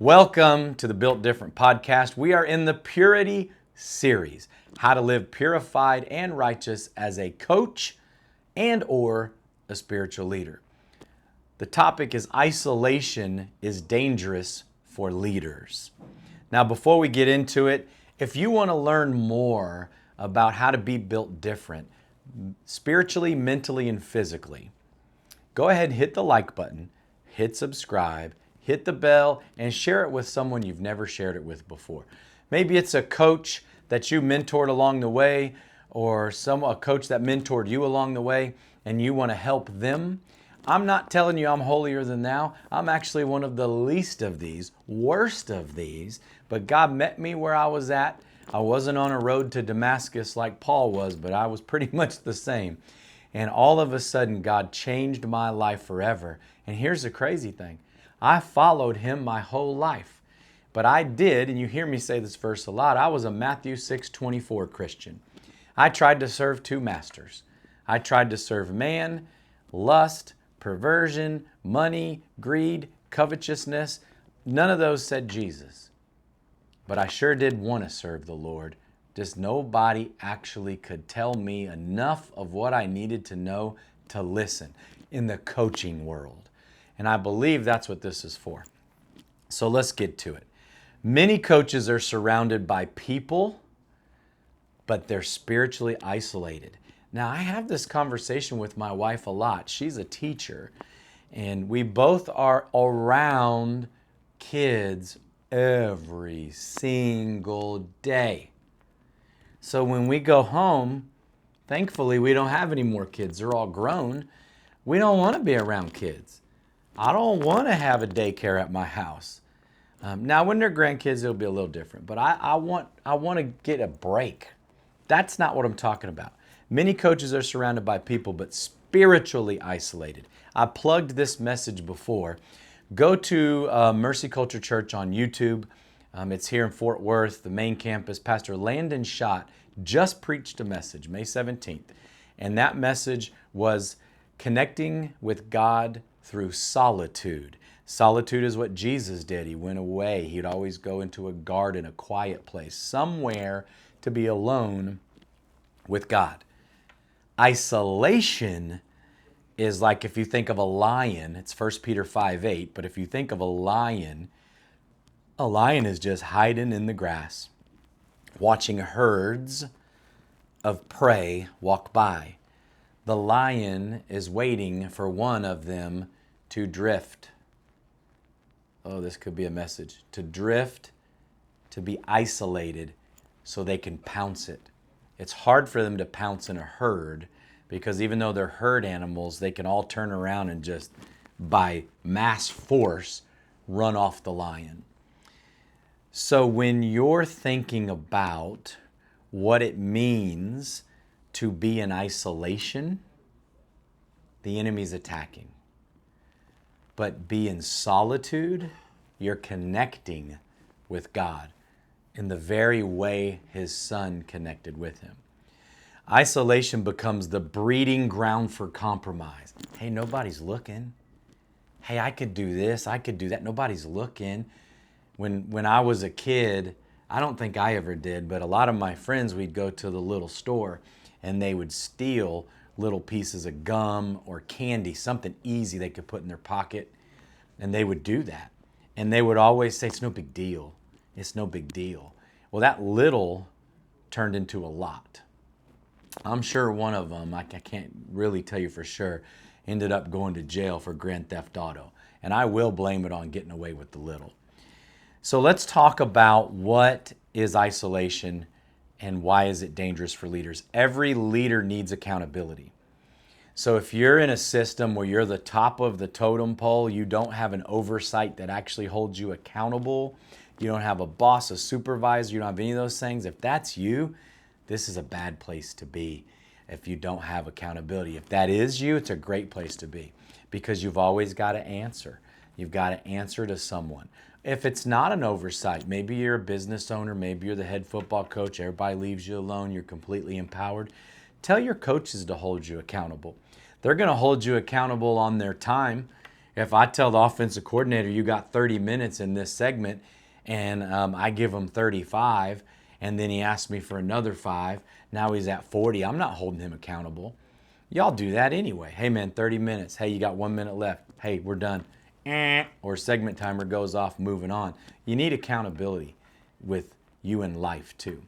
Welcome to the Built Different podcast. We are in the Purity series, how to live purified and righteous as a coach and or a spiritual leader. The topic is isolation is dangerous for leaders. Now, before we get into it, if you want to learn more about how to be built different, spiritually, mentally, and physically, go ahead and hit the like button, hit subscribe, hit the bell, and share it with someone you've never shared it with before. Maybe it's a coach that you mentored along the way, or a coach that mentored you along the way, and you want to help them. I'm not telling you I'm holier than thou. I'm actually one of the least of these, worst of these, but God met me where I was at. I wasn't on a road to Damascus like Paul was, but I was pretty much the same. And all of a sudden, God changed my life forever. And here's the crazy thing. I followed him my whole life. But I did, and you hear me say this verse a lot, I was a Matthew 6:24 Christian. I tried to serve two masters. I tried to serve man, lust, perversion, money, greed, covetousness. None of those said Jesus. But I sure did want to serve the Lord. Just nobody actually could tell me enough of what I needed to know to listen in the coaching world. And I believe that's what this is for. So let's get to it. Many coaches are surrounded by people, but they're spiritually isolated. Now, I have this conversation with my wife a lot. She's a teacher, and we both are around kids every single day. So when we go home, thankfully we don't have any more kids. They're all grown. We don't want to be around kids. I don't want to have a daycare at my house. Now, when they're grandkids, it'll be a little different. But I want to get a break. That's not what I'm talking about. Many coaches are surrounded by people, but spiritually isolated. I plugged this message before. Go to Mercy Culture Church on YouTube. It's here in Fort Worth, the main campus. Pastor Landon Schott just preached a message, May 17th. And that message was connecting with God through solitude. Solitude is what Jesus did. He went away. He'd always go into a garden, a quiet place, somewhere to be alone with God. Isolation is like if you think of a lion, it's 1 Peter 5:8, but if you think of a lion is just hiding in the grass, watching herds of prey walk by. The lion is waiting for one of them to drift. Oh, this could be a message. To drift, to be isolated so they can pounce it. It's hard for them to pounce in a herd because even though they're herd animals, they can all turn around and just by mass force run off the lion. So when you're thinking about what it means to be in isolation, the enemy's attacking. But be in solitude, you're connecting with God in the very way his son connected with him. Isolation becomes the breeding ground for compromise. Hey, nobody's looking. Hey, I could do this, I could do that. Nobody's looking. When I was a kid, I don't think I ever did, but a lot of my friends, we'd go to the little store and they would steal little pieces of gum or candy, something easy they could put in their pocket, and they would do that. And they would always say, it's no big deal. It's no big deal. Well, that little turned into a lot. I'm sure one of them, I can't really tell you for sure, ended up going to jail for grand theft auto. And I will blame it on getting away with the little. So let's talk about what is isolation and why is it dangerous for leaders. Every leader needs accountability. So if you're in a system where you're the top of the totem pole, you don't have an oversight that actually holds you accountable, you don't have a boss, a supervisor, you don't have any of those things. If that's you, this is a bad place to be if you don't have accountability. If that is you, it's a great place to be because you've always got to answer. You've got to answer to someone. If it's not an oversight, maybe you're a business owner, maybe you're the head football coach, everybody leaves you alone, you're completely empowered. Tell your coaches to hold you accountable. They're going to hold you accountable on their time. If I tell the offensive coordinator, you got 30 minutes in this segment, and I give him 35, and then he asks me for another 5, now he's at 40, I'm not holding him accountable. Y'all do that anyway. Hey man, 30 minutes. Hey, you got 1 minute left. Hey, we're done. Or segment timer goes off, moving on. You need accountability with you in life too.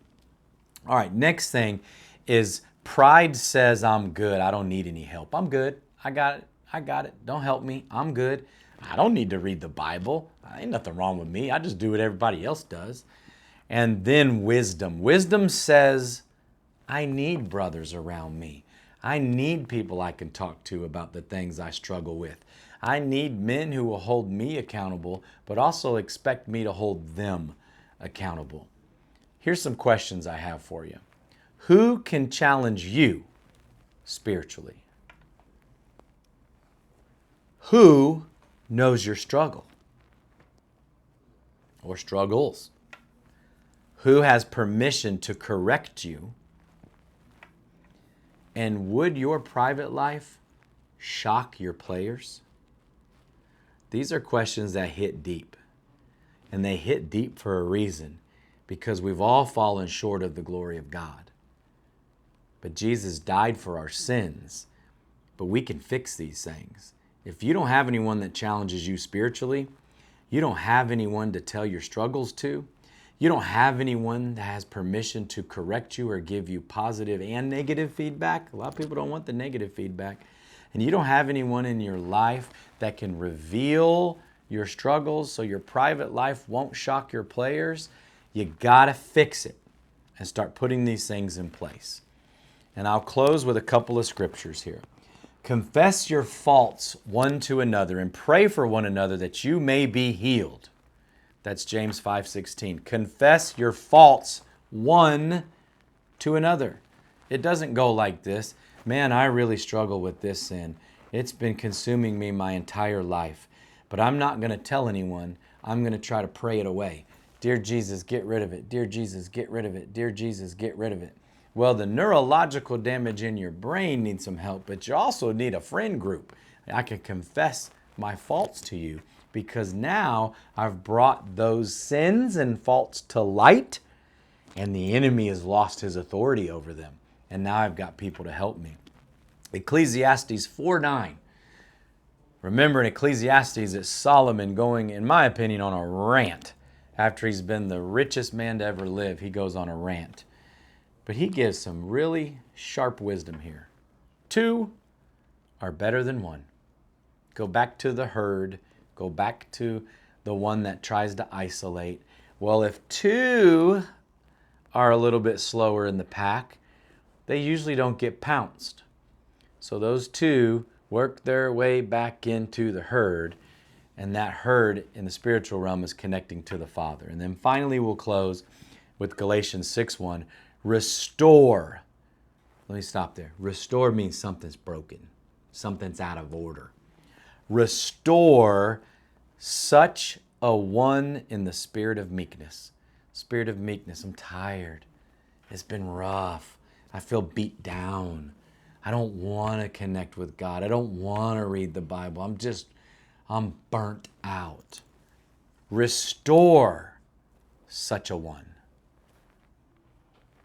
All right, next thing is pride says I'm good. I don't need any help. I'm good. I got it. I got it. Don't help me. I'm good. I don't need to read the Bible. Ain't nothing wrong with me. I just do what everybody else does. And then wisdom. Wisdom says I need brothers around me. I need people I can talk to about the things I struggle with. I need men who will hold me accountable, but also expect me to hold them accountable. Here's some questions I have for you. Who can challenge you spiritually? Who knows your struggle or struggles? Who has permission to correct you? And would your private life shock your players? These are questions that hit deep. And they hit deep for a reason, because we've all fallen short of the glory of God. But Jesus died for our sins, but we can fix these things. If you don't have anyone that challenges you spiritually, you don't have anyone to tell your struggles to, you don't have anyone that has permission to correct you or give you positive and negative feedback. A lot of people don't want the negative feedback. And you don't have anyone in your life that can reveal your struggles so your private life won't shock your players. You gotta fix it and start putting these things in place. And I'll close with a couple of scriptures here. Confess your faults one to another and pray for one another that you may be healed. That's James 5:16. Confess your faults one to another. It doesn't go like this. Man, I really struggle with this sin. It's been consuming me my entire life. But I'm not going to tell anyone. I'm going to try to pray it away. Dear Jesus, get rid of it. Dear Jesus, get rid of it. Dear Jesus, get rid of it. Well, the neurological damage in your brain needs some help, but you also need a friend group. I can confess my faults to you, because now I've brought those sins and faults to light, and the enemy has lost his authority over them. And now I've got people to help me. Ecclesiastes 4:9. Remember, in Ecclesiastes, it's Solomon going, in my opinion, on a rant. After he's been the richest man to ever live, he goes on a rant. But he gives some really sharp wisdom here. 2 are better than 1. Go back to the herd. Go back to the one that tries to isolate. Well, if 2 are a little bit slower in the pack, they usually don't get pounced. So those 2 work their way back into the herd, and that herd in the spiritual realm is connecting to the Father. And then finally we'll close with Galatians 6:1. Restore. Let me stop there. Restore means something's broken. Something's out of order. Restore such a one in the spirit of meekness. Spirit of meekness. I'm tired. It's been rough. I feel beat down. I don't want to connect with God. I don't want to read the Bible. I'm burnt out. Restore such a one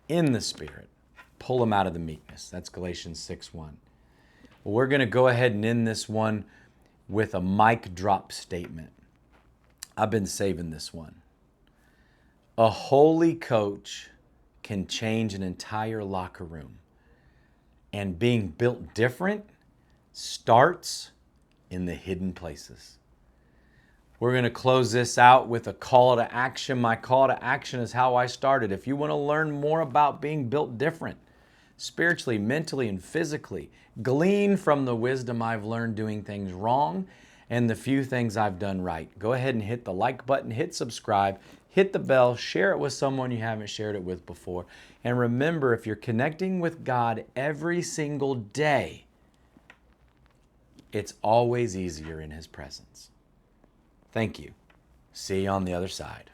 in the Spirit. Pull them out of the meekness. That's Galatians 6:1. Well, we're going to go ahead and end this one with a mic drop statement. I've been saving this one. A holy coach can change an entire locker room. And being built different starts in the hidden places. We're going to close this out with a call to action. My call to action is how I started. If you want to learn more about being built different, spiritually, mentally, and physically, glean from the wisdom I've learned doing things wrong and the few things I've done right. Go ahead and hit the like button, hit subscribe, hit the bell, share it with someone you haven't shared it with before. And remember, if you're connecting with God every single day, it's always easier in His presence. Thank you. See you on the other side.